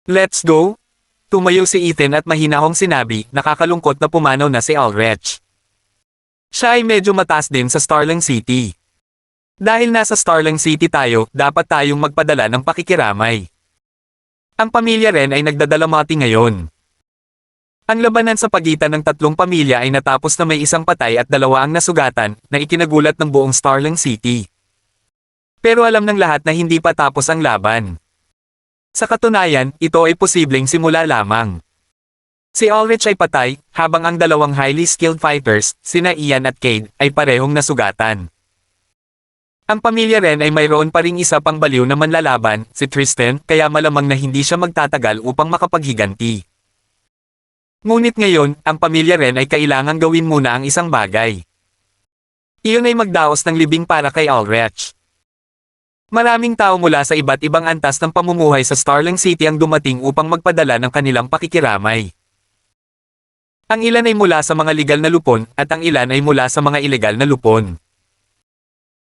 Let's go? Tumayo si Ethan at mahinahong sinabi, nakakalungkot na pumanaw na si Ulrich. Siya ay medyo mataas din sa Starling City. Dahil nasa Starling City tayo, dapat tayong magpadala ng pakikiramay. Ang pamilya rin ay nagdadalamati ngayon. Ang labanan sa pagitan ng tatlong pamilya ay natapos na may isang patay at dalawa ang nasugatan, na ikinagulat ng buong Starling City. Pero alam ng lahat na hindi pa tapos ang laban. Sa katunayan, ito ay posibleng simula lamang. Si Ulrich ay patay, habang ang dalawang highly skilled fighters, sina Ian at Cade, ay parehong nasugatan. Ang pamilya rin ay mayroon pa ring isa pang baliw na manlalaban, si Tristan, kaya malamang na hindi siya magtatagal upang makapaghiganti. Ngunit ngayon, ang pamilya rin ay kailangang gawin muna ang isang bagay. Iyon ay magdaos ng libing para kay Ulrich. Maraming tao mula sa iba't ibang antas ng pamumuhay sa Starling City ang dumating upang magpadala ng kanilang pakikiramay. Ang ilan ay mula sa mga legal na lupon, at ang ilan ay mula sa mga ilegal na lupon.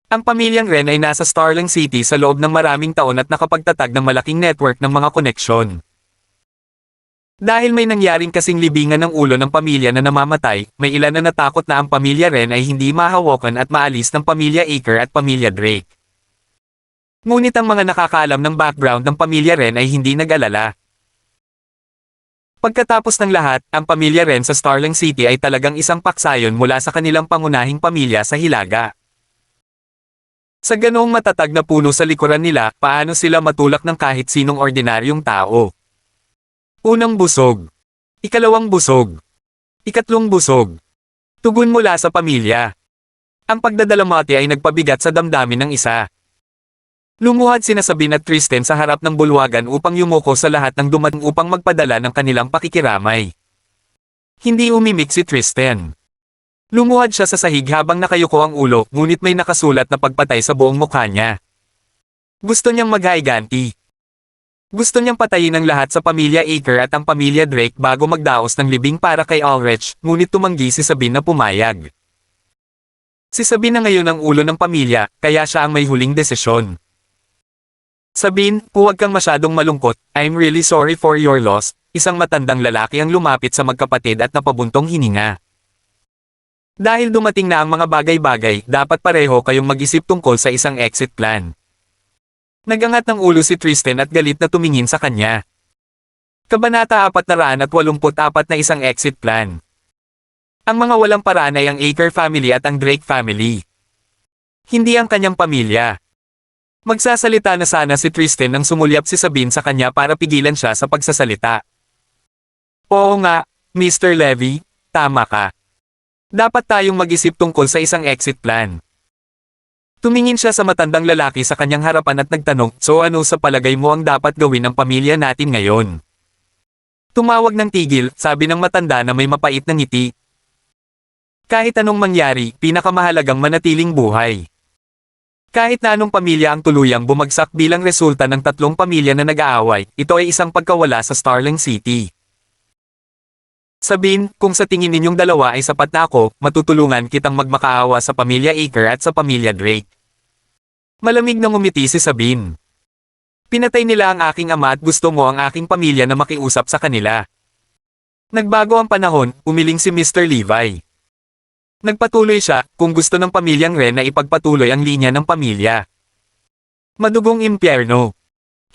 Ang pamilyang Ren ay nasa Starling City sa loob ng maraming taon at nakapagtatag ng malaking network ng mga koneksyon. Dahil may nangyaring kasing libingan ng ulo ng pamilya na namamatay, may ilan na natakot na ang pamilya Ren ay hindi mahawakan at maalis ng pamilya Aker at pamilya Drake. Ngunit ang mga nakakaalam ng background ng pamilya Ren ay hindi nag-alala. Pagkatapos ng lahat, ang pamilya Ren sa Starling City ay talagang isang paksayon mula sa kanilang pangunahing pamilya sa Hilaga. Sa ganoong matatag na puno sa likuran nila, paano sila matulak ng kahit sinong ordinaryong tao? Unang busog. Ikalawang busog. Ikatlong busog. Tugon mula sa pamilya. Ang pagdadalamati ay nagpabigat sa damdamin ng isa. Lumuhad sina Sabine at Tristan sa harap ng bulwagan upang yumuko sa lahat ng dumating upang magpadala ng kanilang pakikiramay. Hindi umimik si Tristan. Lumuhad siya sa sahig habang nakayuko ang ulo, ngunit may nakasulat na pagpatay sa buong mukha niya. Gusto niyang maghiganti. Gusto niyang patayin ang lahat sa pamilya Aker at ang pamilya Drake bago magdaos ng libing para kay Ulrich, ngunit tumanggi si Sabine na pumayag. Si Sabine na ngayon ang ulo ng pamilya, kaya siya ang may huling desisyon. Sabine, huwag kang masyadong malungkot, I'm really sorry for your loss, isang matandang lalaki ang lumapit sa magkapatid at napabuntong hininga. Dahil dumating na ang mga bagay-bagay, dapat pareho kayong mag-isip tungkol sa isang exit plan. Nagangat ng ulo si Tristan at galit na tumingin sa kanya. Kabanata 484 na isang exit plan. Ang mga walang paraan ay ang Aker family at ang Drake family. Hindi ang kanyang pamilya. Magsasalita na sana si Tristan nang sumulyap si Sabine sa kanya para pigilan siya sa pagsasalita. Oo nga, Mr. Levy, tama ka. Dapat tayong mag-isip tungkol sa isang exit plan. Tumingin siya sa matandang lalaki sa kanyang harapan at nagtanong, so ano sa palagay mo ang dapat gawin ng pamilya natin ngayon? Tumawag ng tigil, sabi ng matanda na may mapait na ngiti. Kahit anong mangyari, pinakamahalagang manatiling buhay. Kahit na anong pamilya ang tuluyang bumagsak bilang resulta ng tatlong pamilya na nag-aaway, ito ay isang pagkawala sa Starling City. Sabine, kung sa tingin ninyong dalawa ay sapat na ako, matutulungan kitang magmakaawa sa pamilya Aker at sa pamilya Drake. Malamig na ngumiti si Sabine. Pinatay nila ang aking ama at gusto mo ang aking pamilya na makiusap sa kanila. Nagbago ang panahon, umiling si Mr. Levi. Nagpatuloy siya, kung gusto ng pamilyang Ren na ipagpatuloy ang linya ng pamilya. Madugong impyerno.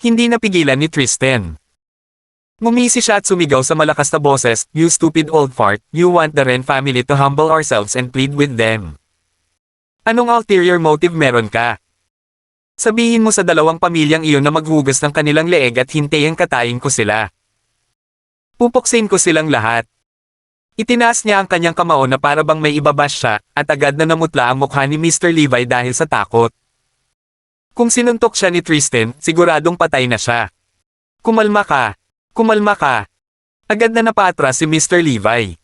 Hindi napigilan ni Tristan. Ngumisi siya at sumigaw sa malakas na boses, "You stupid old fart, you want the Ren family to humble ourselves and plead with them. Anong ulterior motive meron ka? Sabihin mo sa dalawang pamilyang iyon na maghugas ng kanilang leeg at hintayin katayin ko sila. Pupuksin ko silang lahat." Itinaas niya ang kanyang kamao na para bang may ibabash siya, at agad na namutla ang mukha ni Mr. Levi dahil sa takot. Kung sinuntok siya ni Tristan, siguradong patay na siya. Kumalma ka. Kumalma ka. Agad na napatras si Mr. Levi.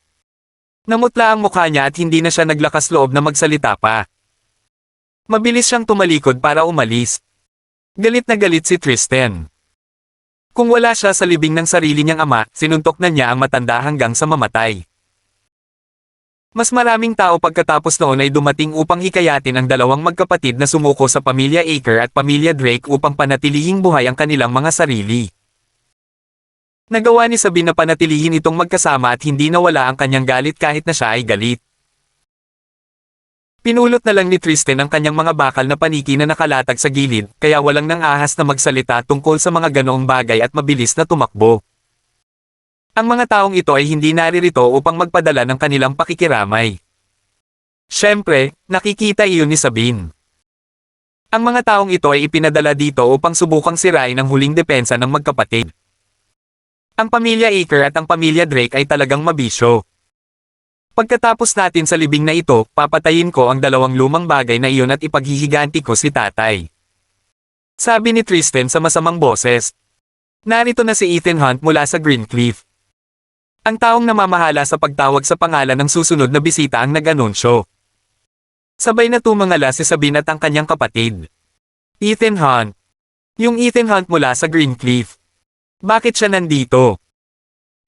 Namutla ang mukha niya at hindi na siya naglakas loob na magsalita pa. Mabilis siyang tumalikod para umalis. Galit na galit si Tristan. Kung wala siya sa libing ng sarili niyang ama, sinuntok na niya ang matanda hanggang sa mamatay. Mas maraming tao pagkatapos noon ay dumating upang hikayatin ang dalawang magkapatid na sumuko sa pamilya Aker at pamilya Drake upang panatilihing buhay ang kanilang mga sarili. Nagawa ni Sabine na panatilihin itong magkasama at hindi nawala ang kanyang galit kahit na siya ay galit. Pinulot na lang ni Tristan ang kanyang mga bakal na paniki na nakalatag sa gilid, kaya walang nang ahas na magsalita tungkol sa mga ganoong bagay at mabilis na tumakbo. Ang mga taong ito ay hindi naririto upang magpadala ng kanilang pakikiramay. Siyempre, nakikita iyon ni Sabine. Ang mga taong ito ay ipinadala dito upang subukang sirain ang huling depensa ng magkapatid. Ang pamilya Aker at ang pamilya Drake ay talagang mabisyo. Pagkatapos natin sa libing na ito, papatayin ko ang dalawang lumang bagay na iyon at ipaghihiganti ko si tatay. Sabi ni Tristan sa masamang boses. Narito na si Ethan Hunt mula sa Greencliff. Ang taong namamahala sa pagtawag sa pangalan ng susunod na bisita ang nag-anunsyo. Sabay na tumangala si Sabine at ang kanyang kapatid. Ethan Hunt. Yung Ethan Hunt mula sa Greencliff. Bakit siya nandito?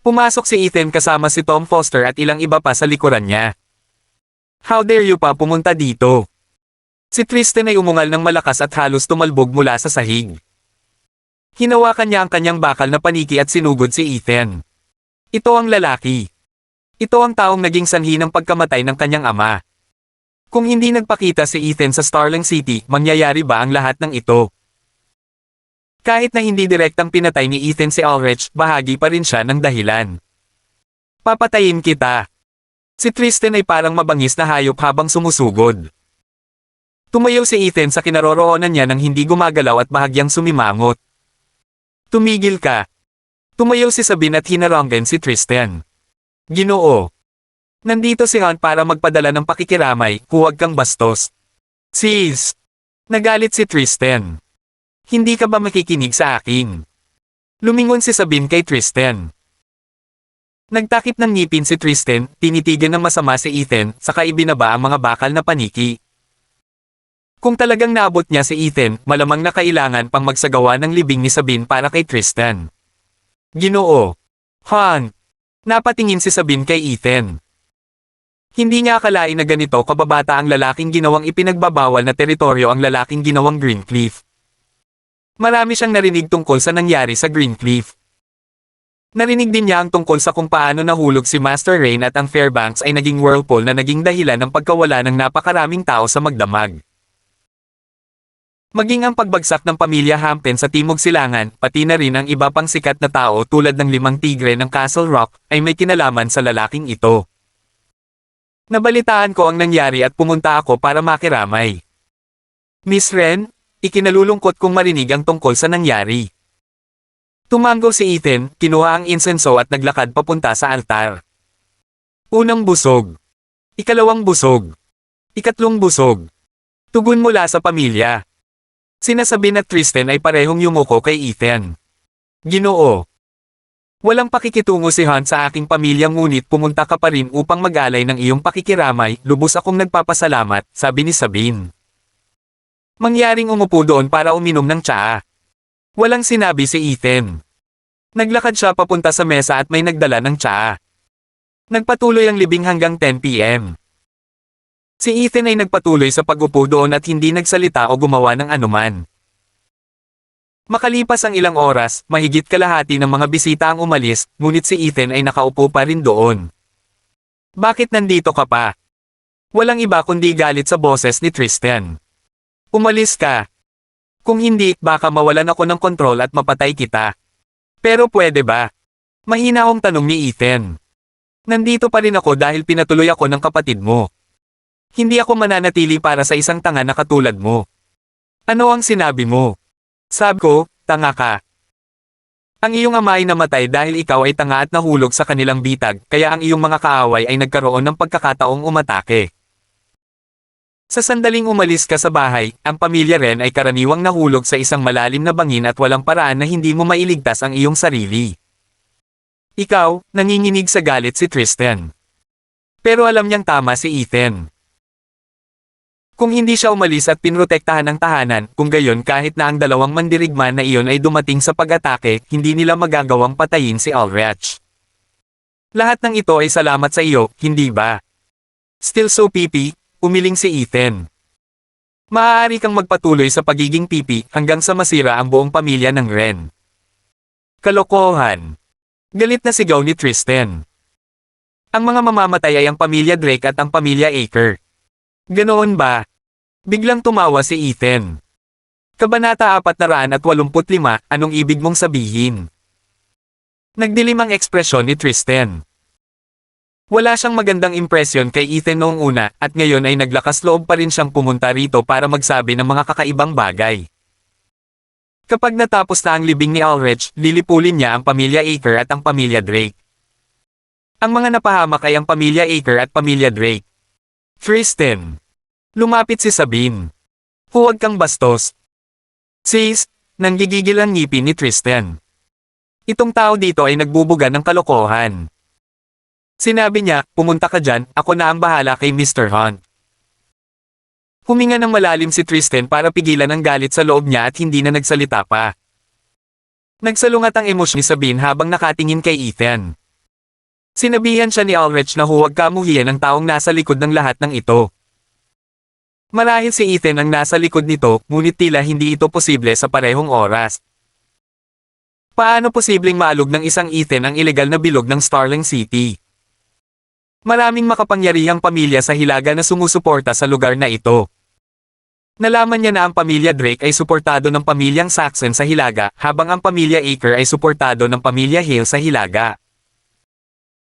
Pumasok si Ethan kasama si Tom Foster at ilang iba pa sa likuran niya. How dare you pa pumunta dito? Si Tristan ay umungal ng malakas at halos tumalbog mula sa sahig. Hinawakan niya ang kanyang bakal na paniki at sinugod si Ethan. Ito ang lalaki. Ito ang taong naging sanhi ng pagkamatay ng kanyang ama. Kung hindi nagpakita si Ethan sa Starling City, mangyayari ba ang lahat ng ito? Kahit na hindi direktang pinatay ni Ethan si Ulrich, bahagi pa rin siya ng dahilan. Papatayin kita. Si Tristan ay parang mabangis na hayop habang sumusugod. Tumayo si Ethan sa kinaroroonan niya nang hindi gumagalaw at bahagyang sumimangot. Tumigil ka. Tumayo si Sabine at hinaranggan si Tristan. Ginoo. Nandito si Hunt para magpadala ng pakikiramay, huwag kang bastos. Sis! Nagalit si Tristan. Hindi ka ba makikinig sa akin? Lumingon si Sabine kay Tristan. Nagtakip ng ngipin si Tristan, tinitigan ng masama si Ethan, saka ibinaba ang mga bakal na paniki. Kung talagang naabot niya si Ethan, malamang na kailangan pang magsagawa ng libing ni Sabine para kay Tristan. Ginoo. Han. Napatingin si Sabine kay Ethan. Hindi niya akalain na ganito kababata ang lalaking ginawang ipinagbabawal na teritoryo ang lalaking ginawang Greencliff. Marami siyang narinig tungkol sa nangyari sa Greencliff. Narinig din niya ang tungkol sa kung paano nahulog si Master Rain at ang Fairbanks ay naging whirlpool na naging dahilan ng pagkawala ng napakaraming tao sa magdamag. Maging ang pagbagsak ng pamilya Hampton sa Timog Silangan, pati na rin ang iba pang sikat na tao tulad ng 5 tigre ng Castle Rock, ay may kinalaman sa lalaking ito. Nabalitaan ko ang nangyari at pumunta ako para makiramay. Miss Ren? Ikinalulungkot kong marinig ang tungkol sa nangyari. Tumango si Ethan, kinuha ang insenso at naglakad papunta sa altar. Unang busog. Ikalawang busog. Ikatlong busog. Tugon mula sa pamilya. Sinasabi na Tristan ay parehong yumuko kay Ethan. Ginoo. Walang pakikitungo si Han sa aking pamilya ngunit pumunta ka pa rin upang mag-alay ng iyong pakikiramay, lubos akong nagpapasalamat, sabi ni Sabine. Mangyaring umupo doon para uminom ng tsaa. Walang sinabi si Ethan. Naglakad siya papunta sa mesa at may nagdala ng tsaa. Nagpatuloy ang libing hanggang 10 p.m. Si Ethan ay nagpatuloy sa pag-upo doon at hindi nagsalita o gumawa ng anuman. Makalipas ang ilang oras, mahigit kalahati ng mga bisita ang umalis, ngunit si Ethan ay nakaupo pa rin doon. Bakit nandito ka pa? Walang iba kundi galit sa boses ni Tristan. Umalis ka. Kung hindi, baka mawalan ako ng kontrol at mapatay kita. Pero pwede ba? Mahina akong tanong ni Ethan. Nandito pa rin ako dahil pinatuloy ako ng kapatid mo. Hindi ako mananatili para sa isang tanga na katulad mo. Ano ang sinabi mo? Sabi ko, tanga ka. Ang iyong ama ay namatay dahil ikaw ay tanga at nahulog sa kanilang bitag, kaya ang iyong mga kaaway ay nagkaroon ng pagkakataong umatake. Sa sandaling umalis ka sa bahay, ang pamilya Ren ay karaniwang nahulog sa isang malalim na bangin at walang paraan na hindi mo mailigtas ang iyong sarili. Ikaw, nanginginig sa galit si Tristan. Pero alam niyang tama si Ethan. Kung hindi siya umalis at pinrotektahan ng tahanan, kung gayon kahit na ang dalawang mandirigma na iyon ay dumating sa pag-atake, hindi nila magagawang patayin si Ulrich. Lahat ng ito ay salamat sa iyo, hindi ba? Still so pipi? Umiling si Ethan. Maaari kang magpatuloy sa pagiging pipi hanggang sa masira ang buong pamilya ng Ren. Kalokohan. Galit na sigaw ni Tristan. Ang mga mamamatay ay ang pamilya Drake at ang pamilya Aker. Ganoon ba? Biglang tumawa si Ethan. Kabanata 485, anong ibig mong sabihin? Nagdilim ang ekspresyon ni Tristan. Wala siyang magandang impresyon kay Ethan noong una at ngayon ay naglakas loob pa rin siyang pumunta rito para magsabi ng mga kakaibang bagay. Kapag natapos na ang libing ni Ulrich, lilipulin niya ang pamilya Aker at ang pamilya Drake. Ang mga napahamak ay ang pamilya Aker at pamilya Drake. Tristan. Lumapit si Sabine. Huwag kang bastos. Sis, nanggigigil ang ngipin ni Tristan. Itong tao dito ay nagbubuga ng kalokohan. Sinabi niya, pumunta ka dyan, ako na ang bahala kay Mr. Hunt. Huminga ng malalim si Tristan para pigilan ang galit sa loob niya at hindi na nagsalita pa. Nagsalungat ang emosyon ni Sabine habang nakatingin kay Ethan. Sinabihan siya ni Ulrich na huwag kamuhian ang taong nasa likod ng lahat ng ito. Marahil si Ethan ang nasa likod nito, ngunit tila hindi ito posible sa parehong oras. Paano posibleng maalog ng isang Ethan ang ilegal na bilog ng Starling City? Maraming makapangyarihang pamilya sa Hilaga na sumusuporta sa lugar na ito. Nalaman niya na ang pamilya Drake ay suportado ng pamilyang Saxon sa Hilaga, habang ang pamilya Aker ay suportado ng pamilya Hale sa Hilaga.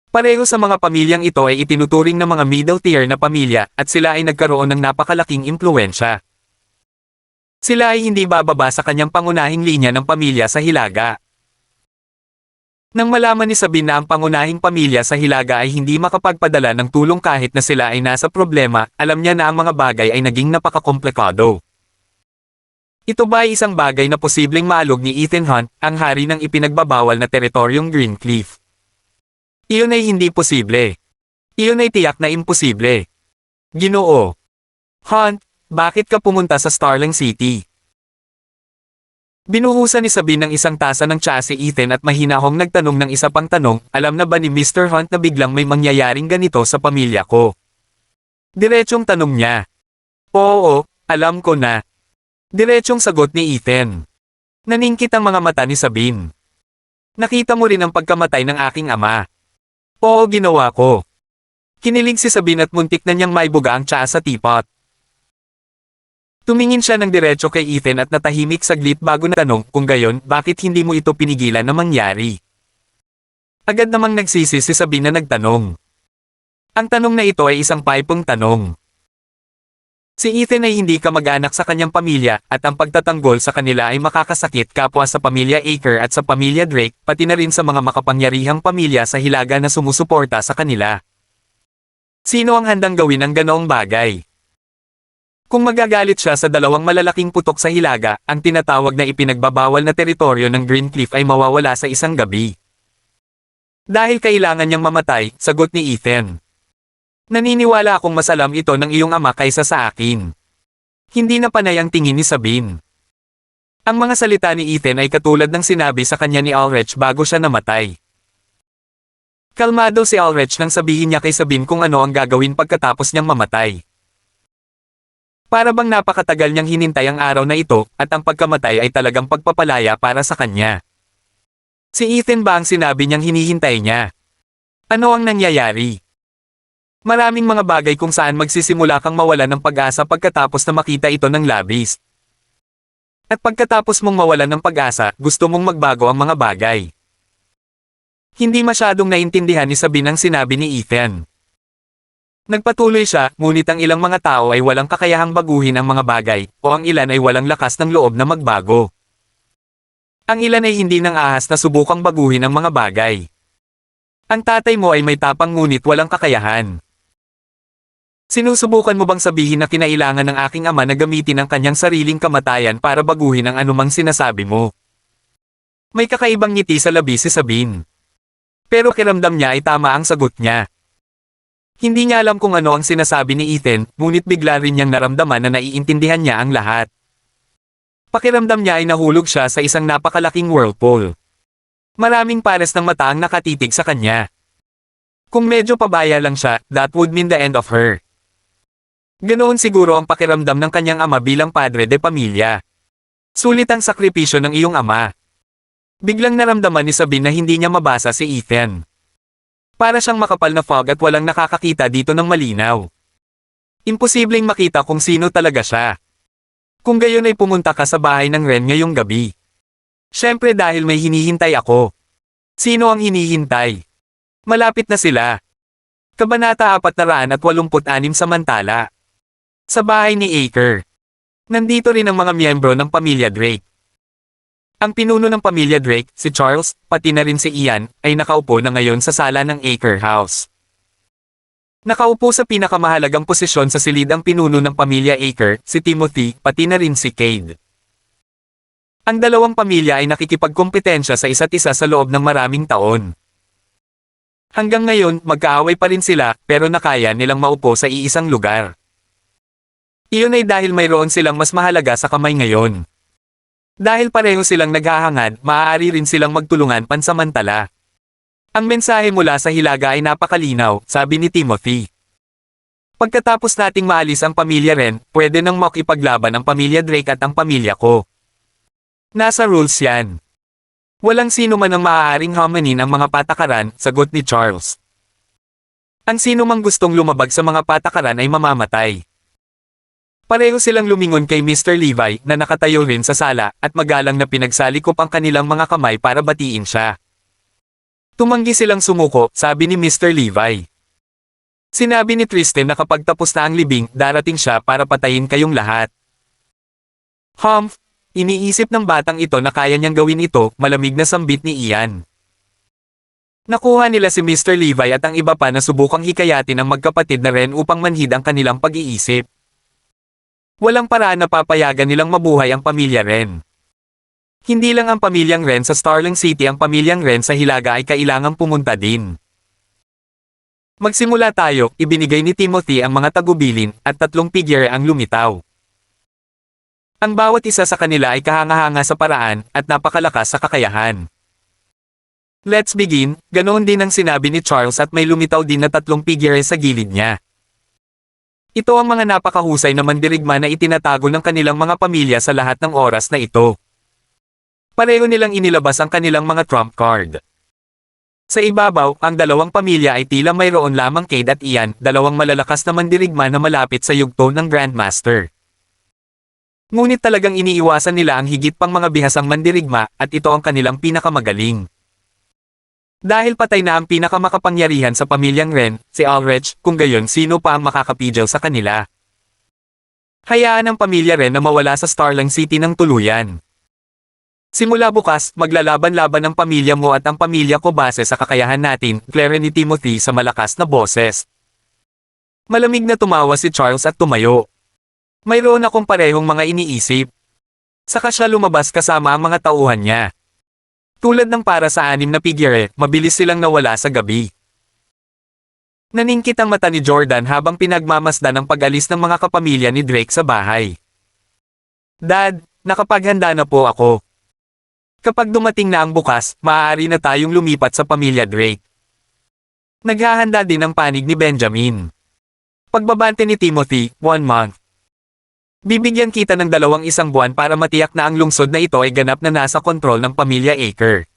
Pareho sa mga pamilyang ito ay itinuturing na mga middle tier na pamilya at sila ay nagkaroon ng napakalaking impluwensya. Sila ay hindi bababa sa kanyang pangunahing linya ng pamilya sa Hilaga. Nang malaman ni Sabine na ang pangunahing pamilya sa Hilaga ay hindi makapagpadala ng tulong kahit na sila ay nasa problema, alam niya na ang mga bagay ay naging napakakomplikado. Ito ba ay isang bagay na posibleng maalog ni Ethan Hunt, ang hari ng ipinagbabawal na teritoryong Greencliff? Iyon ay hindi posible. Iyon ay tiyak na imposible. Ginoo. Hunt, bakit ka pumunta sa Starling City? Binuhusan ni Sabine ng isang tasa ng tsaa si Ethan at mahinahong nagtanong ng isa pang tanong, alam na ba ni Mr. Hunt na biglang may mangyayaring ganito sa pamilya ko? Diretsong tanong niya. Oo, alam ko na. Diretsong sagot ni Ethan. Naningkit ang mga mata ni Sabine. Nakita mo rin ang pagkamatay ng aking ama. Oo, ginawa ko. Kinilig si Sabine at muntik na niyang maibuga ang tsaa sa teapot. Tumingin siya ng diretso kay Ethan at natahimik saglit bago na tanong kung gayon, bakit hindi mo ito pinigilan na mangyari? Agad namang nagsisi si Sabine na nagtanong. Ang tanong na ito ay isang paipong tanong. Si Ethan ay hindi kamag-anak sa kanyang pamilya at ang pagtatanggol sa kanila ay makakasakit kapwa sa pamilya Aker at sa pamilya Drake, pati na rin sa mga makapangyarihang pamilya sa Hilaga na sumusuporta sa kanila. Sino ang handang gawin ang ganoong bagay? Kung magagalit siya sa dalawang malalaking putok sa Hilaga, ang tinatawag na ipinagbabawal na teritoryo ng Greencliff ay mawawala sa isang gabi. Dahil kailangan niyang mamatay, sagot ni Ethan. Naniniwala akong mas alam ito ng iyong ama kaysa sa akin. Hindi na panay ang tingin ni Sabine. Ang mga salita ni Ethan ay katulad ng sinabi sa kanya ni Ulrich bago siya namatay. Kalmado si Ulrich nang sabihin niya kay Sabine kung ano ang gagawin pagkatapos niyang mamatay. Para bang napakatagal niyang hinintay ang araw na ito, at ang pagkamatay ay talagang pagpapalaya para sa kanya. Si Ethan ba ang sinabi niyang hinihintay niya? Ano ang nangyayari? Maraming mga bagay kung saan magsisimula kang mawalan ng pag-asa pagkatapos na makita ito ng labis. At pagkatapos mong mawalan ng pag-asa, gusto mong magbago ang mga bagay. Hindi masyadong naintindihan ni Sabine ang sinabi ni Ethan. Nagpatuloy siya, ngunit ang ilang mga tao ay walang kakayahang baguhin ang mga bagay, o ang ilan ay walang lakas ng loob na magbago. Ang ilan ay hindi nang ahas na subukang baguhin ang mga bagay. Ang tatay mo ay may tapang ngunit walang kakayahan. Sinusubukan mo bang sabihin na kinailangan ng aking ama na gamitin ang kanyang sariling kamatayan para baguhin ang anumang sinasabi mo? May kakaibang ngiti sa labi si Sabine. Pero kiramdam niya ay tama ang sagot niya. Hindi niya alam kung ano ang sinasabi ni Ethan, ngunit bigla rin niyang naramdaman na naiintindihan niya ang lahat. Pakiramdam niya ay nahulog siya sa isang napakalaking whirlpool. Maraming pares ng mata ang nakatitig sa kanya. Kung medyo pabaya lang siya, that would mean the end of her. Ganoon siguro ang pakiramdam ng kanyang ama bilang padre de pamilya. Sulit ang sakripisyo ng iyong ama. Biglang naramdaman ni Sabine na hindi niya mabasa si Ethan. Para siyang makapal na fog at walang nakakakita dito ng malinaw. Imposibleng makita kung sino talaga siya. Kung gayon ay pumunta ka sa bahay ng Ren ngayong gabi. Siyempre dahil may hinihintay ako. Sino ang hinihintay? Malapit na sila. Kabanata 486 samantala. Sa bahay ni Aker. Nandito rin ang mga miyembro ng pamilya Drake. Ang pinuno ng pamilya Drake, si Charles, pati na rin si Ian, ay nakaupo na ngayon sa sala ng Aker House. Nakaupo sa pinakamahalagang posisyon sa silid ang pinuno ng pamilya Aker, si Timothy, pati na rin si Cade. Ang dalawang pamilya ay nakikipagkompetensya sa isa't isa sa loob ng maraming taon. Hanggang ngayon, magkaaway pa rin sila, pero nakaya nilang maupo sa iisang lugar. Iyon ay dahil mayroon silang mas mahalaga sa kamay ngayon. Dahil pareho silang naghahangad, maaari rin silang magtulungan pansamantala. Ang mensahe mula sa hilaga ay napakalinaw, sabi ni Timothy. Pagkatapos nating maalis ang pamilya Ren, pwede nang makipaglaban ang pamilya Drake at ang pamilya ko. Nasa rules yan. Walang sino man ang maaaring hamanin ang mga patakaran, sagot ni Charles. Ang sino mang gustong lumabag sa mga patakaran ay mamamatay. Pareho silang lumingon kay Mr. Levi na nakatayo rin sa sala at magalang na pinagsalikop ang kanilang mga kamay para batiin siya. Tumanggi silang sumuko, sabi ni Mr. Levi. Sinabi ni Tristan na kapag tapos na ang libing, darating siya para patayin kayong lahat. Humph! Iniisip ng batang ito na kaya niyang gawin ito, malamig na sambit ni Ian. Nakuha nila si Mr. Levi at ang iba pa na subukang hikayatin ang magkapatid na Ren upang manhid ang kanilang pag-iisip. Walang paraan na papayagan nilang mabuhay ang pamilya Ren. Hindi lang ang pamilyang Ren sa Starling City, ang pamilyang Ren sa Hilaga ay kailangang pumunta din. Magsimula tayo, ibinigay ni Timothy ang mga tagubilin at 3 figure ang lumitaw. Ang bawat isa sa kanila ay kahanga-hanga sa paraan at napakalakas sa kakayahan. Let's begin, ganoon din ang sinabi ni Charles at may lumitaw din na 3 figure sa gilid niya. Ito ang mga napakahusay na mandirigma na itinatago ng kanilang mga pamilya sa lahat ng oras na ito. Pareho nilang inilabas ang kanilang mga trump card. Sa ibabaw, ang dalawang pamilya ay tila mayroon lamang Cade at Ian, dalawang malalakas na mandirigma na malapit sa yugto ng Grandmaster. Ngunit talagang iniiwasan nila ang higit pang mga bihasang mandirigma at ito ang kanilang pinakamagaling. Dahil patay na ang pinakamakapangyarihan sa pamilyang Ren, si Ulrich, kung gayon sino pa ang makakapigil sa kanila. Hayaan ang pamilya Ren na mawala sa Starling City ng tuluyan. Simula bukas, maglalaban-laban ang pamilya mo at ang pamilya ko base sa kakayahan natin, Claire ni Timothy sa malakas na boses. Malamig na tumawa si Charles at tumayo. Mayroon akong parehong mga iniisip. Saka siya lumabas kasama ang mga tauhan niya. Tulad ng para sa 6 na figure, mabilis silang nawala sa gabi. Naningkit ang mata ni Jordan habang pinagmamasdan ang pag-alis ng mga kapamilya ni Drake sa bahay. Dad, nakapaghanda na po ako. Kapag dumating na ang bukas, maaari na tayong lumipat sa pamilya Drake. Naghahanda din ang panig ni Benjamin. Pagbabante ni Timothy, 1 month. Bibigyan kita ng 2 buwan para matiyak na ang lungsod na ito ay ganap na nasa kontrol ng pamilya Aker.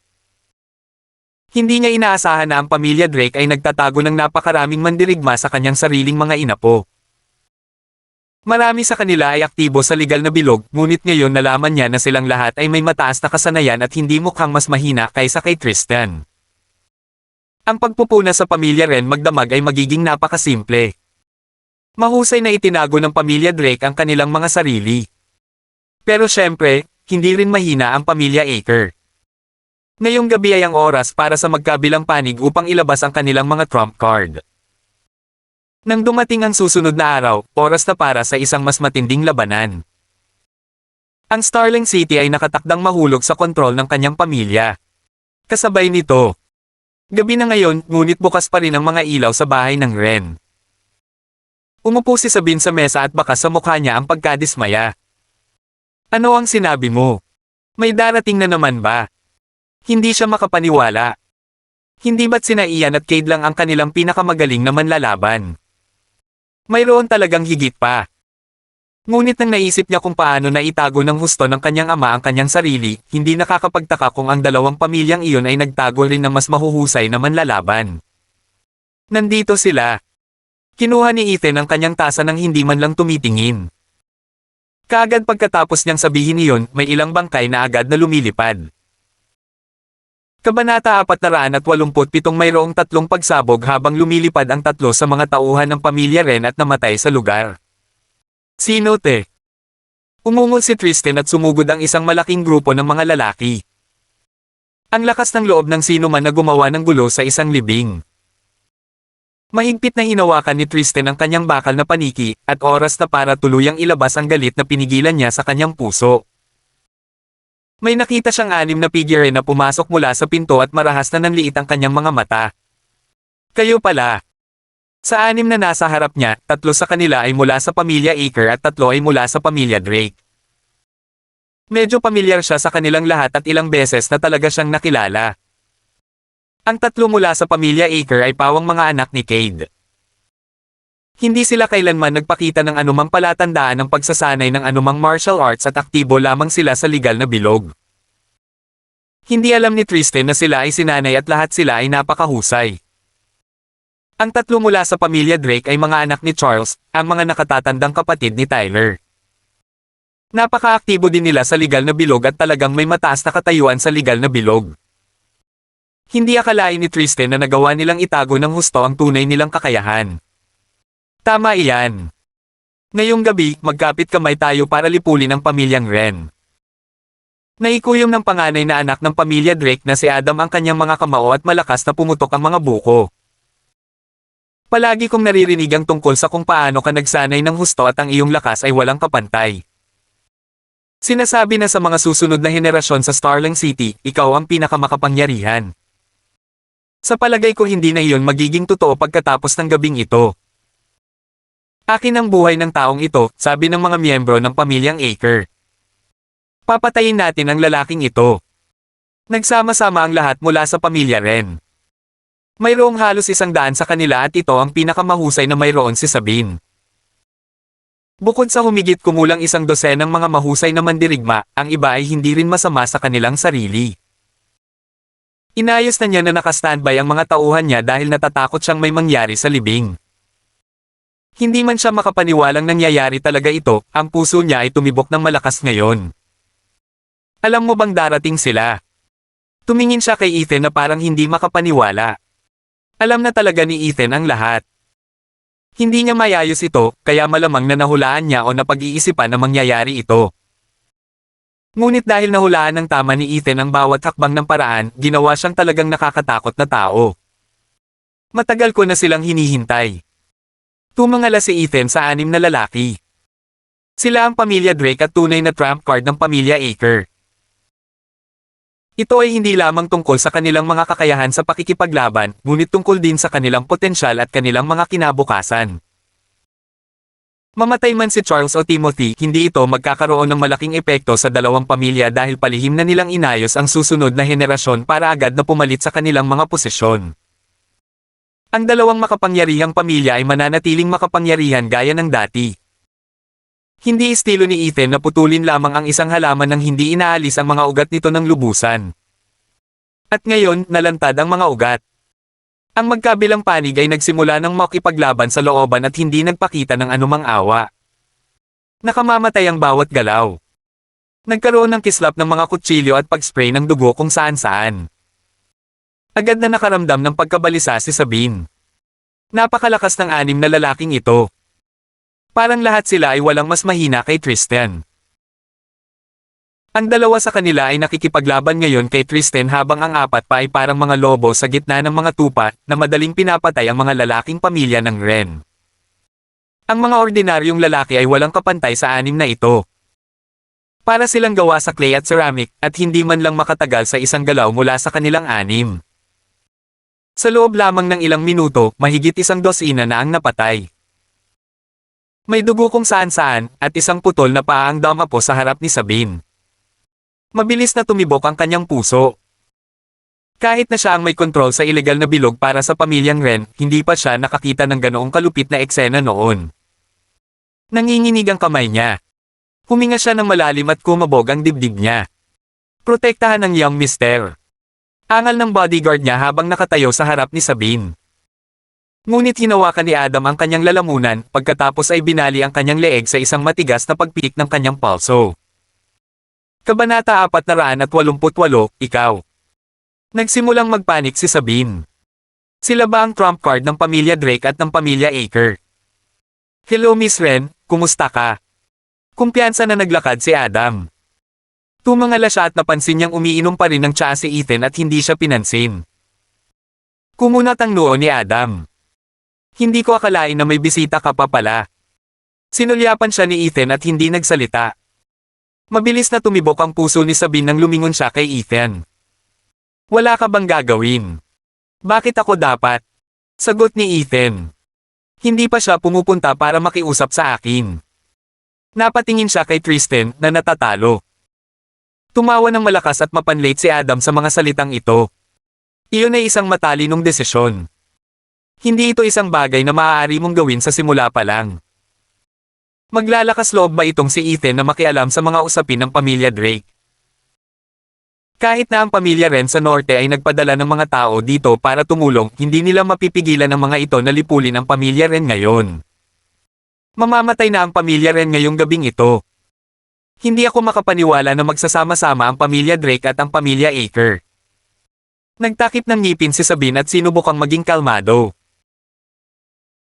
Hindi niya inaasahan na ang pamilya Drake ay nagtatago ng napakaraming mandirigma sa kanyang sariling mga inapo. Marami sa kanila ay aktibo sa legal na bilog, ngunit ngayon nalaman niya na silang lahat ay may mataas na kasanayan at hindi mukhang mas mahina kaysa kay Tristan. Ang pagpupuna sa pamilya Ren magdamag ay magiging napakasimple. Mahusay na itinago ng pamilya Drake ang kanilang mga sarili. Pero syempre, hindi rin mahina ang pamilya Aker. Ngayong gabi ay ang oras para sa magkabilang panig upang ilabas ang kanilang mga trump card. Nang dumating ang susunod na araw, oras na para sa isang mas matinding labanan. Ang Starling City ay nakatakdang mahulog sa kontrol ng kanyang pamilya. Kasabay nito, gabi na ngayon, ngunit bukas pa rin ang mga ilaw sa bahay ng Ren. Umupo si Sabine sa mesa at baka sa mukha niya ang pagkadismaya. Ano ang sinabi mo? May darating na naman ba? Hindi siya makapaniwala. Hindi ba't sina Ian at Cade lang ang kanilang pinakamagaling na manlalaban? Mayroon talagang higit pa. Ngunit nang naisip niya kung paano na itago ng husto ng kanyang ama ang kanyang sarili, hindi nakakapagtaka kung ang dalawang pamilyang iyon ay nagtago rin ng mas mahuhusay na manlalaban. Nandito sila. Kinuha ni Ethan ang kanyang tasa nang hindi man lang tumitingin. Kaagad pagkatapos niyang sabihin iyon, may ilang bangkay na agad na lumilipad. Kabanata 487 mayroong tatlong pagsabog habang lumilipad ang tatlo sa mga tauhan ng pamilya Ren at namatay sa lugar. Sino te? Umungol si Tristan at sumugod ang isang malaking grupo ng mga lalaki. Ang lakas ng loob ng sino man na gumawa ng gulo sa isang libing. Mahigpit na hinawakan ni Tristan ang kanyang bakal na paniki, at oras na para tuluyang ilabas ang galit na pinigilan niya sa kanyang puso. May nakita siyang 6 na figure na pumasok mula sa pinto at marahas na nanliit ang kanyang mga mata. Kayo pala. Sa 6 na nasa harap niya, 3 sa kanila ay mula sa pamilya Aker at 3 ay mula sa pamilya Drake. Medyo pamilyar siya sa kanilang lahat at ilang beses na talaga siyang nakilala. Ang 3 mula sa pamilya Aker ay pawang mga anak ni Cade. Hindi sila kailanman nagpakita ng anumang palatandaan ng pagsasanay ng anumang martial arts at aktibo lamang sila sa ligal na bilog. Hindi alam ni Tristan na sila ay sinanay at lahat sila ay napakahusay. Ang 3 mula sa pamilya Drake ay mga anak ni Charles, ang mga nakatatandang kapatid ni Tyler. Napaka-aktibo din nila sa ligal na bilog at talagang may mataas na katayuan sa ligal na bilog. Hindi akalain ni Tristan na nagawa nilang itago ng husto ang tunay nilang kakayahan. Tama iyan. Ngayong gabi, magkapit kamay tayo para lipulin ang pamilyang Ren. Naikuyom ng panganay na anak ng pamilya Drake na si Adam ang kanyang mga kamao at malakas na pumutok ang mga buko. Palagi kong naririnig ang tungkol sa kung paano ka nagsanay ng husto at ang iyong lakas ay walang kapantay. Sinasabi na sa mga susunod na henerasyon sa Starling City, ikaw ang pinakamakapangyarihan. Sa palagay ko hindi na iyon magiging totoo pagkatapos ng gabing ito. Akin ang buhay ng taong ito, sabi ng mga miyembro ng pamilyang Aker. Papatayin natin ang lalaking ito. Nagsama-sama ang lahat mula sa pamilya Ren. Mayroong halos 100 sa kanila at ito ang pinakamahusay na mayroon si Sabine. Bukod sa humigit kumulang 12 ng mga mahusay na mandirigma, ang iba ay hindi rin masama sa kanilang sarili. Inayos na niya na nakastandby ang mga tauhan niya dahil natatakot siyang may mangyari sa libing. Hindi man siya makapaniwalang nangyayari talaga ito, ang puso niya ay tumibok ng malakas ngayon. Alam mo bang darating sila? Tumingin siya kay Ethan na parang hindi makapaniwala. Alam na talaga ni Ethan ang lahat. Hindi niya mayayos ito, kaya malamang na nahulaan niya o napag-iisipan na mangyayari ito. Ngunit dahil nahulaan ng tama ni Ethan ang bawat hakbang ng paraan, ginawa siyang talagang nakakatakot na tao. Matagal ko na silang hinihintay. Tumangala si Ethan sa 6 na lalaki. Sila ang pamilya Drake at tunay na trump card ng pamilya Aker. Ito ay hindi lamang tungkol sa kanilang mga kakayahan sa pakikipaglaban, ngunit tungkol din sa kanilang potensyal at kanilang mga kinabukasan. Mamatay man si Charles o Timothy, hindi ito magkakaroon ng malaking epekto sa dalawang pamilya dahil palihim na nilang inayos ang susunod na henerasyon para agad na pumalit sa kanilang mga posisyon. Ang dalawang makapangyarihang pamilya ay mananatiling makapangyarihan gaya ng dati. Hindi estilo ni Ethan na putulin lamang ang isang halaman nang hindi inaalis ang mga ugat nito ng lubusan. At ngayon, nalantad ang mga ugat. Ang magkabilang panig ay nagsimula ng makipaglaban sa looban at hindi nagpakita ng anumang awa. Nakamamatay ang bawat galaw. Nagkaroon ng kislap ng mga kutsilyo at pag-spray ng dugo kung saan-saan. Agad na nakaramdam ng pagkabalisa si Sabine. Napakalakas ng 6 na lalaking ito. Parang lahat sila ay walang mas mahina kay Tristan. Ang 2 sa kanila ay nakikipaglaban ngayon kay Tristan habang ang 4 pa ay parang mga lobo sa gitna ng mga tupa na madaling pinapatay ang mga lalaking pamilya ng Ren. Ang mga ordinaryong lalaki ay walang kapantay sa 6 na ito. Para silang gawa sa clay at ceramic at hindi man lang makatagal sa isang galaw mula sa kanilang 6. Sa loob lamang ng ilang minuto, mahigit 12 na ang napatay. May dugo kung saan-saan, at isang putol na paa ang damapo sa harap ni Sabine. Mabilis na tumibok ang kanyang puso. Kahit na siya ang may kontrol sa ilegal na bilog para sa pamilyang Ren, hindi pa siya nakakita ng ganoong kalupit na eksena noon. Nanginginig ang kamay niya. Huminga siya ng malalim at kumabog ang dibdib niya. Protektahan ng young mister. Angal ng bodyguard niya habang nakatayo sa harap ni Sabine. Ngunit hinawakan ni Adam ang kanyang lalamunan, pagkatapos ay binali ang kanyang leeg sa isang matigas na pagpik ng kanyang palso. Kabanata 488, Ikaw. Nagsimulang magpanik si Sabine. Sila ba ang trump card ng pamilya Drake at ng pamilya Aker? Hello Miss Ren, kumusta ka? Kumpiyansa na naglakad si Adam. Tumangala siya at napansin niyang umiinom pa rin ng tsaa si Ethan at hindi siya pinansin. Kumunat ang noo ni Adam. Hindi ko akalain na may bisita ka pa pala. Sinulyapan siya ni Ethan at hindi nagsalita. Mabilis na tumibok ang puso ni Sabine nang lumingon siya kay Ethan. Wala ka bang gagawin? Bakit ako dapat? Sagot ni Ethan. Hindi pa siya pumupunta para makiusap sa akin. Napatingin siya kay Tristan na natatalo. Tumawa ng malakas at mapanlate si Adam sa mga salitang ito. Iyon ay isang matalinong desisyon. Hindi ito isang bagay na maaari mong gawin sa simula pa lang. Maglalakas loob ba itong si Ethan na makialam sa mga usapin ng pamilya Drake? Kahit na ang pamilya Ren sa norte ay nagpadala ng mga tao dito para tumulong, hindi nila mapipigilan ng mga ito na lipulin ang pamilya Ren ngayon. Mamamatay na ang pamilya Ren ngayong gabing ito. Hindi ako makapaniwala na magsasama-sama ang pamilya Drake at ang pamilya Aker. Nagtakip ng ngipin si Sabine at sinubukang maging kalmado.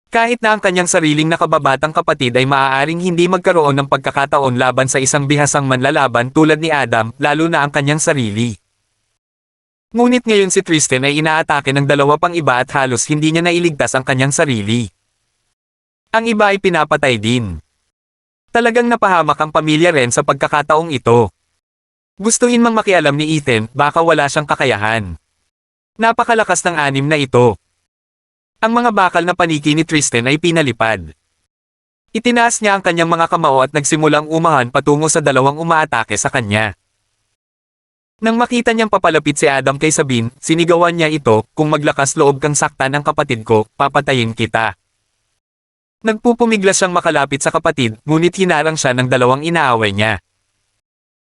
Kahit na ang kanyang sariling nakababatang kapatid ay maaaring hindi magkaroon ng pagkakataon laban sa isang bihasang manlalaban tulad ni Adam, lalo na ang kanyang sarili. Ngunit ngayon si Tristan ay inaatake ng dalawa pang iba at halos hindi niya nailigtas ang kanyang sarili. Ang iba ay pinapatay din. Talagang napahamak ang pamilya Ren sa pagkakataong ito. Gustuhin mang makialam ni Ethan, baka wala siyang kakayahan. Napakalakas ng anim na ito. Ang mga bakal na paniki ni Tristan ay pinalipad. Itinaas niya ang kanyang mga kamao at nagsimulang umahan patungo sa dalawang umaatake sa kanya. Nang makita niyang papalapit si Adam kay Sabine, sinigawan niya ito, kung maglakas loob kang saktan ang kapatid ko, papatayin kita. Nagpupumiglas siyang makalapit sa kapatid, ngunit hinarang siya ng dalawang inaaway niya.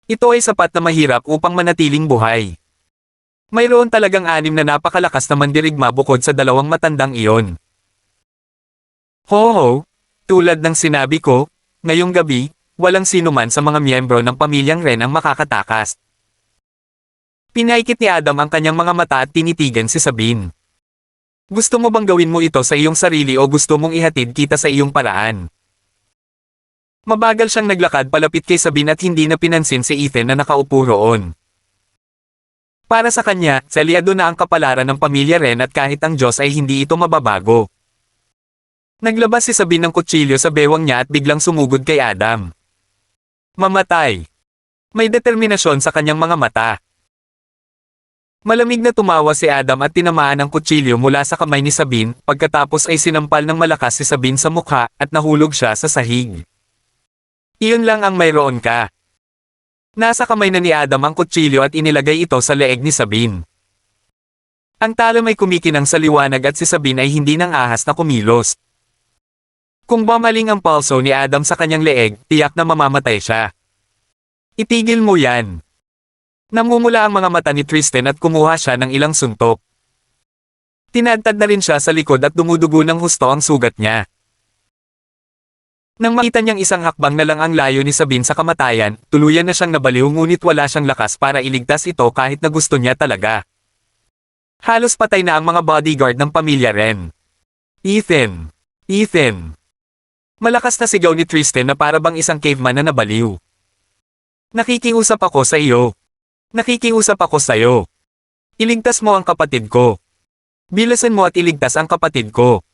Ito ay sapat na mahirap upang manatiling buhay. Mayroon talagang anim na napakalakas na mandirigma bukod sa dalawang matandang iyon. Ho, tulad ng sinabi ko, ngayong gabi, walang sinuman sa mga miyembro ng pamilyang Ren ang makakatakas. Pinaikit ni Adam ang kanyang mga mata at tinitigan si Sabine. Gusto mo bang gawin mo ito sa iyong sarili o gusto mong ihatid kita sa iyong paraan? Mabagal siyang naglakad palapit kay Sabine at hindi na pinansin si Ethan na nakaupo roon. Para sa kanya, selyado na ang kapalaran ng pamilya Ren at kahit ang Diyos ay hindi ito mababago. Naglabas si Sabine ng kutsilyo sa bewang niya at biglang sumugod kay Adam. Mamatay. May determinasyon sa kanyang mga mata. Malamig na tumawa si Adam at tinamaan ang kutsilyo mula sa kamay ni Sabine, pagkatapos ay sinampal ng malakas si Sabine sa mukha at nahulog siya sa sahig. Iyon lang ang mayroon ka. Nasa kamay na ni Adam ang kutsilyo at inilagay ito sa leeg ni Sabine. Ang talo may kumikinang sa liwanag at si Sabine ay hindi nang ahas na kumilos. Kung bamaling ang pulso ni Adam sa kanyang leeg, tiyak na mamamatay siya. Itigil mo yan. Namumula ang mga mata ni Tristan at kumuha siya ng ilang suntok. Tinadtad na rin siya sa likod at dumudugo ng husto ang sugat niya. Nang makita niyang isang hakbang na lang ang layo ni Sabine sa kamatayan, tuluyan na siyang nabaliw ngunit wala siyang lakas para iligtas ito kahit na gusto niya talaga. Halos patay na ang mga bodyguard ng pamilya Ren. Ethan! Ethan! Malakas na sigaw ni Tristan na para bang isang caveman na nabaliw. Nakikiusap ako sa iyo. Nakikiusap ako sa'yo. Iligtas mo ang kapatid ko. Bilasan mo at iligtas ang kapatid ko.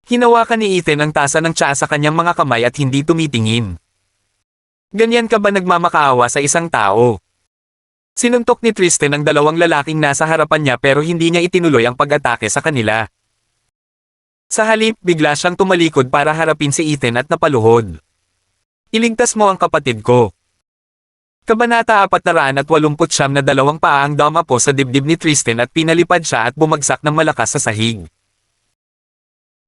Hinawakan ni Ethan ang tasa ng tsaa sa kanyang mga kamay at hindi tumitingin. Ganyan ka ba nagmamakaawa sa isang tao? Sinuntok ni Tristan ang dalawang lalaking nasa harapan niya pero hindi niya itinuloy ang pag-atake sa kanila. Sa halip, bigla siyang tumalikod para harapin si Ethan at napaluhod. Iligtas mo ang kapatid ko. Kabanata 489 na dalawang paa ang dumapo sa dibdib ni Tristan at pinalipad siya at bumagsak ng malakas sa sahig.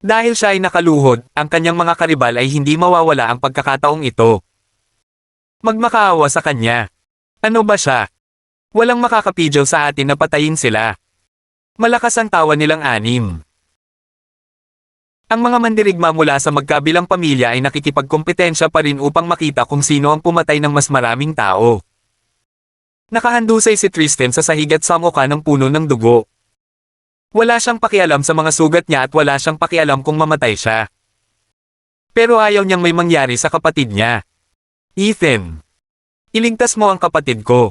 Dahil siya ay nakaluhod, ang kanyang mga karibal ay hindi mawawala ang pagkakataong ito. Magmakaawa sa kanya. Ano ba siya? Walang makakapidyo sa atin na patayin sila. Malakas ang tawa nilang anim. Ang mga mandirigma mula sa magkabilang pamilya ay nakikipagkompetensya pa rin upang makita kung sino ang pumatay ng mas maraming tao. Nakahandusay si Tristan sa sahig at samuka ng puno ng dugo. Wala siyang pakialam sa mga sugat niya at wala siyang pakialam kung mamatay siya. Pero ayaw niyang may mangyari sa kapatid niya. Ethan. Iligtas mo ang kapatid ko.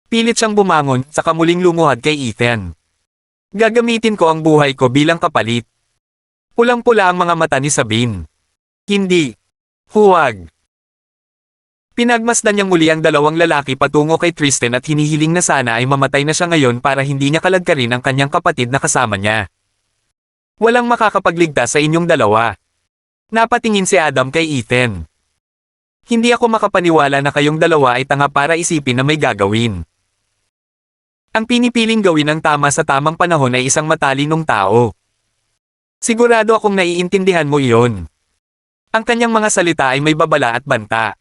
Pilit siyang bumangon, saka muling lumuhad kay Ethan. Gagamitin ko ang buhay ko bilang kapalit. Pulang-pula ang mga mata ni Sabine. Hindi. Huwag. Pinagmasdan niyang muli ang dalawang lalaki patungo kay Tristan at hinihiling na sana ay mamatay na siya ngayon para hindi niya kalagkarin ang kanyang kapatid na kasama niya. Walang makakapagligtas sa inyong dalawa. Napatingin si Adam kay Ethan. Hindi ako makapaniwala na kayong dalawa ay tanga para isipin na may gagawin. Ang pinipiling gawin ang tama sa tamang panahon ay isang matalinong tao. Sigurado akong naiintindihan mo iyon. Ang kanyang mga salita ay may babala at banta.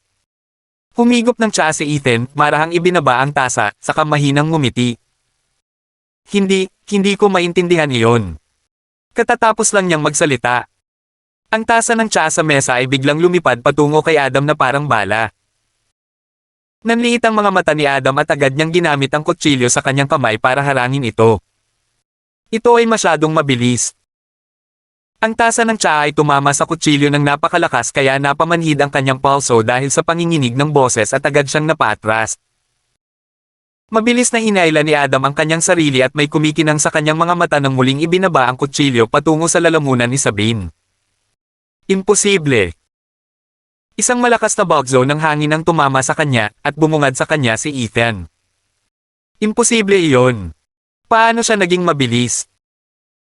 Humigop ng tsaa si Ethan, marahang ibinaba ang tasa, saka mahinang ngumiti. Hindi ko maintindihan iyon. Katatapos lang niyang magsalita. Ang tasa ng tsaa sa mesa ay biglang lumipad patungo kay Adam na parang bala. Nanliit ang mga mata ni Adam at agad niyang ginamit ang kutsilyo sa kanyang kamay para harangin ito. Ito ay masyadong mabilis. Ang tasa ng tsaa ay tumama sa kutsilyo ng napakalakas kaya napamanhid ang kanyang pulso dahil sa panginginig ng boses at agad siyang napaatras. Mabilis na hinayla ni Adam ang kanyang sarili at may kumikinang sa kanyang mga mata nang muling ibinaba ang kutsilyo patungo sa lalamunan ni Sabine. Imposible! Isang malakas na bugzo ng hangin ang tumama sa kanya at bumungad sa kanya si Ethan. Imposible iyon. Paano siya naging mabilis?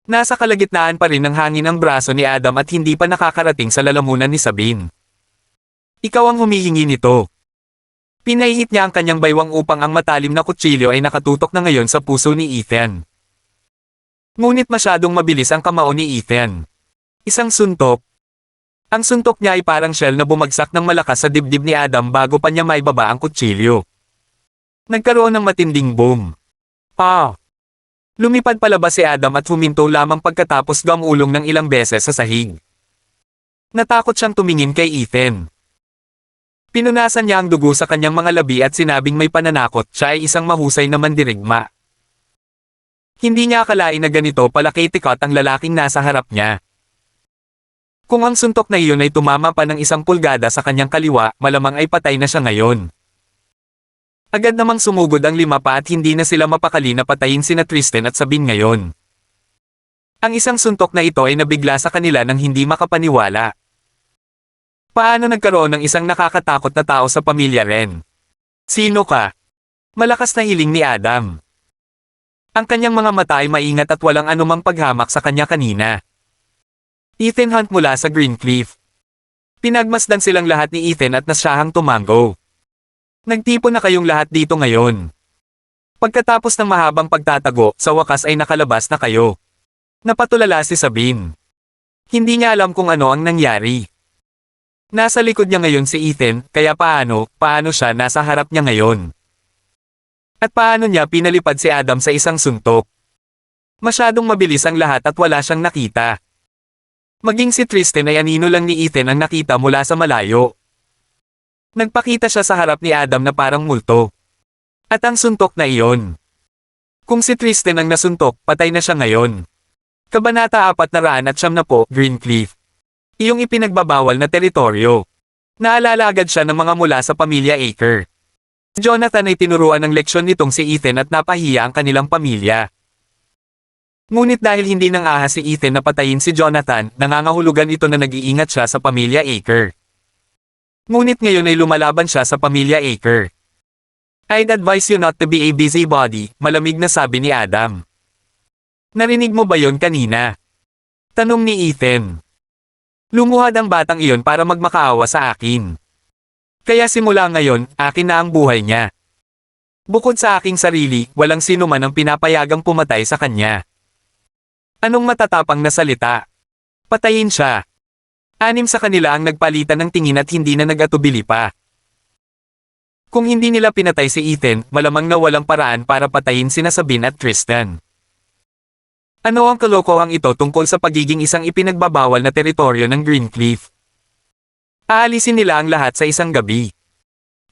Nasa kalagitnaan pa rin ng hangin ang braso ni Adam at hindi pa nakakarating sa lalamunan ni Sabine. Ikaw ang humihingi nito. Pinahihit niya ang kanyang baywang upang ang matalim na kutsilyo ay nakatutok na ngayon sa puso ni Ethan. Ngunit masyadong mabilis ang kamao ni Ethan. Isang suntok. Ang suntok niya ay parang shell na bumagsak ng malakas sa dibdib ni Adam bago pa niya maibaba ang kutsilyo. Nagkaroon ng matinding boom. Ah! Lumipad palabas si Adam at huminto lamang pagkatapos gamulong ng ilang beses sa sahig. Natakot siyang tumingin kay Ethan. Pinunasan niya ang dugo sa kanyang mga labi at sinabing may pananakot siya ay isang mahusay na mandirigma. Hindi niya akalain na ganito pala kitikot ang lalaking nasa harap niya. Kung ang suntok na iyon ay tumama pa ng 1 pulgada sa kanyang kaliwa, malamang ay patay na siya ngayon. Agad namang sumugod ang 5 pa at hindi na sila mapakali na patayin sina Tristan at Sabine ngayon. Ang isang suntok na ito ay nabigla sa kanila nang hindi makapaniwala. Paano nagkaroon ng isang nakakatakot na tao sa pamilya Ren? Sino ka? Malakas na hiling ni Adam. Ang kanyang mga mata ay maingat at walang anumang paghamak sa kanya kanina. Ethan Hunt mula sa Greencliff. Pinagmasdan silang lahat ni Ethan at nasyahang tumango. Nagtipon na kayong lahat dito ngayon. Pagkatapos ng mahabang pagtatago, sa wakas ay nakalabas na kayo. Napatulala si Sabine. Hindi niya alam kung ano ang nangyari. Nasa likod niya ngayon si Ethan, kaya paano siya nasa harap niya ngayon? At paano niya pinalipad si Adam sa isang suntok? Masyadong mabilis ang lahat at wala siyang nakita. Maging si Tristan ay anino lang ni Ethan ang nakita mula sa malayo. Nagpakita siya sa harap ni Adam na parang multo. At ang suntok na iyon. Kung si Tristan ang nasuntok, patay na siya ngayon. Kabanata 409, Greencliff. Iyong ipinagbabawal na teritoryo. Naalala agad siya ng mga mula sa pamilya Aker. Jonathan ay tinuruan ng leksyon nitong si Ethan at napahiya ang kanilang pamilya. Ngunit dahil hindi nang ahas si Ethan na patayin si Jonathan, nangangahulugan ito na nag-iingat siya sa pamilya Aker. Ngunit ngayon ay lumalaban siya sa pamilya Aker. I'd advise you not to be a busybody, malamig na sabi ni Adam. Narinig mo ba yon kanina? Tanong ni Ethan. Lumuhad ang batang iyon para magmakaawa sa akin. Kaya simula ngayon, akin na ang buhay niya. Bukod sa aking sarili, walang sino man ang pinapayagang pumatay sa kanya. Anong matatapang na salita? Patayin siya. 6 sa kanila ang nagpalitan ng tingin at hindi na nag-atubili pa. Kung hindi nila pinatay si Ethan, malamang na walang paraan para patayin sina Sabine at Tristan. Ano ang kalokohang ito tungkol sa pagiging isang ipinagbabawal na teritoryo ng Greencliff? Aalisin nila ang lahat sa isang gabi.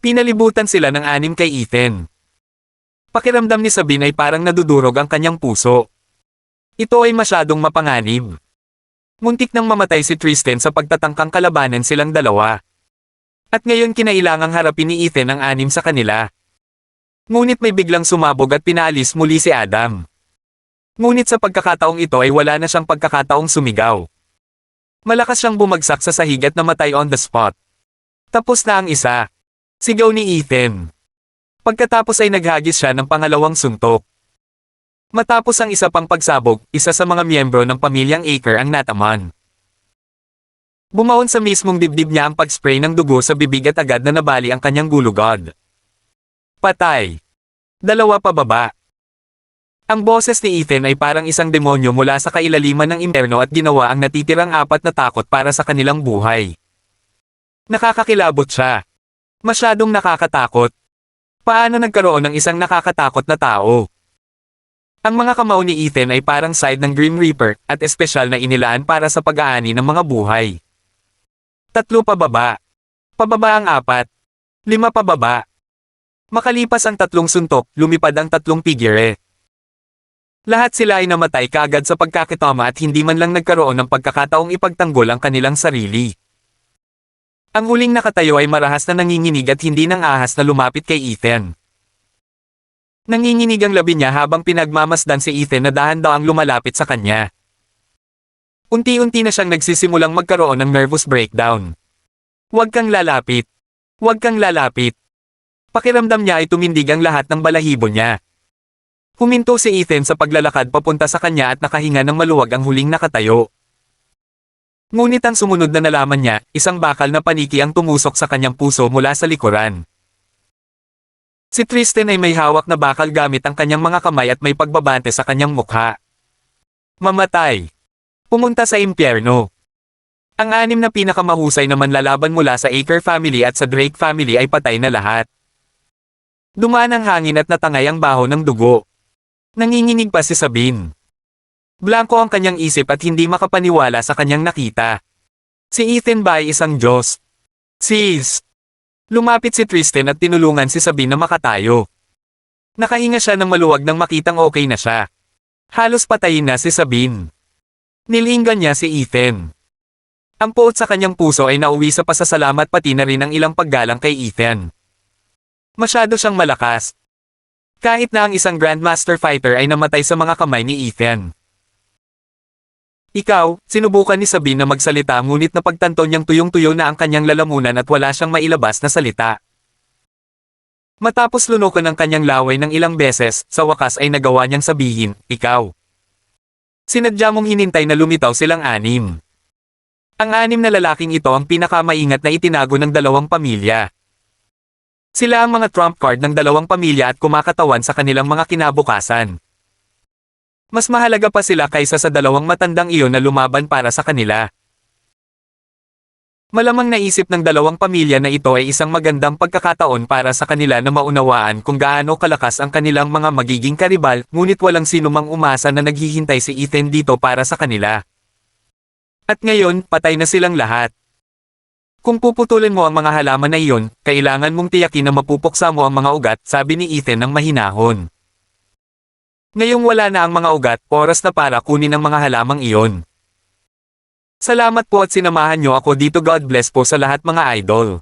Pinalibutan sila ng 6 kay Ethan. Pakiramdam ni Sabine ay parang nadudurog ang kanyang puso. Ito ay masyadong mapanganib. Muntik nang mamatay si Tristan sa pagtatangkang kalabanan silang dalawa. At ngayon kinailangang harapin ni Ethan ang 6 sa kanila. Ngunit may biglang sumabog at pinaalis muli si Adam. Ngunit sa pagkakataong ito ay wala na siyang pagkakataong sumigaw. Malakas siyang bumagsak sa sahig at namatay on the spot. Tapos na ang isa. Sigaw ni Ethan. Pagkatapos ay naghagis siya ng pangalawang suntok. Matapos ang isa pang pagsabog, isa sa mga miyembro ng pamilyang Aker ang nataman. Bumaon sa mismong dibdib niya ang pag-spray ng dugo sa bibig at agad na nabali ang kanyang gulugod. Patay. 2 pababa. Ang boses ni Ethan ay parang isang demonyo mula sa kailaliman ng impyerno at ginawa ang natitirang 4 na takot para sa kanilang buhay. Nakakakilabot siya. Masyadong nakakatakot. Paano nagkaroon ng isang nakakatakot na tao? Ang mga kamao ni Ethan ay parang side ng Grim Reaper at espesyal na inilaan para sa pag-aani ng mga buhay. 3 pababa. Pababa ang 4. 5 pababa. Makalipas ang 3 suntok, lumipad ang 3 figure. Lahat sila ay namatay kaagad sa pagkakitama at hindi man lang nagkaroon ng pagkakataong ipagtanggol ang kanilang sarili. Ang huling nakatayo ay marahas na nanginginig at hindi nang ahas na lumapit kay Ethan. Nanginginig ang labi niya habang pinagmamasdan si Ethan na dahan-dahang lumalapit sa kanya. Unti-unti na siyang nagsisimulang magkaroon ng nervous breakdown. Huwag kang lalapit. Huwag kang lalapit. Pakiramdam niya ay tumindig ang lahat ng balahibo niya. Huminto si Ethan sa paglalakad papunta sa kanya at nakahinga ng maluwag ang huling nakatayo. Ngunit ang sumunod na nalaman niya, isang bakal na paniki ang tumusok sa kanyang puso mula sa likuran. Si Tristan ay may hawak na bakal gamit ang kanyang mga kamay at may pagbabante sa kanyang mukha. Mamatay. Pumunta sa impyerno. Ang 6 na pinakamahusay na manlalaban mula sa Aker family at sa Drake family ay patay na lahat. Dumaan ang hangin at natangay ang baho ng dugo. Nanginginig pa si Sabine. Blanko ang kanyang isip at hindi makapaniwala sa kanyang nakita. Si Ethan ba ay isang Diyos? Sis! Lumapit si Tristan at tinulungan si Sabine na makatayo. Nakahinga siya ng maluwag nang makitang okay na siya. Halos patayin na si Sabine. Nilinggan niya si Ethan. Ang puot sa kanyang puso ay nauwi sa pasasalamat pati na rin ang ilang paggalang kay Ethan. Masyado siyang malakas. Kahit na ang isang Grandmaster Fighter ay namatay sa mga kamay ni Ethan. Ikaw, sinubukan ni Sabine na magsalita ngunit napagtanto niyang tuyong-tuyo na ang kanyang lalamunan at wala siyang mailabas na salita. Matapos lunukan ang kanyang laway ng ilang beses, sa wakas ay nagawa niyang sabihin, ikaw. Sinadya mong hinintay na lumitaw silang 6. Ang 6 na lalaking ito ang pinakamaingat na itinago ng 2 pamilya. Sila ang mga trump card ng 2 pamilya at kumakatawan sa kanilang mga kinabukasan. Mas mahalaga pa sila kaysa sa 2 matandang iyon na lumaban para sa kanila. Malamang naisip ng 2 pamilya na ito ay isang magandang pagkakataon para sa kanila na maunawaan kung gaano kalakas ang kanilang mga magiging karibal, ngunit walang sinumang umasa na naghihintay si Ethan dito para sa kanila. At ngayon, patay na silang lahat. Kung puputulin mo ang mga halaman na iyon, kailangan mong tiyakin na mapupuksa mo ang mga ugat, sabi ni Ethan ng mahinahon. Ngayong wala na ang mga ugat, oras na para kunin ang mga halamang iyon. Salamat po at sinamahan niyo ako dito. God bless po sa lahat mga idol.